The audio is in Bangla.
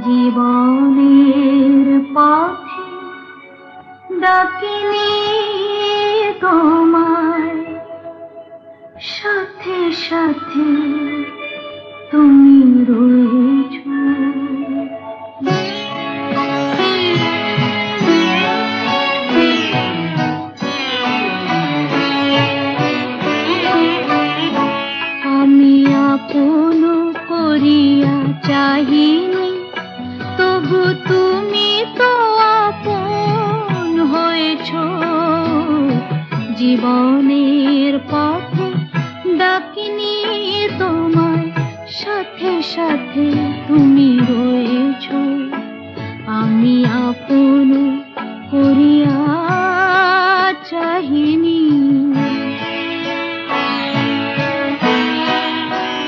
জীবনের পথে ডাকিনি তোমায়, সাথে সাথে তুমি রয়েছো। আমি আপন করিয়া চাহিনি, তবু তুমি তো আপন হয়েছো। জীবনের পথে ডাকিনি তোমায়, সাথে সাথে তুমি রয়েছো।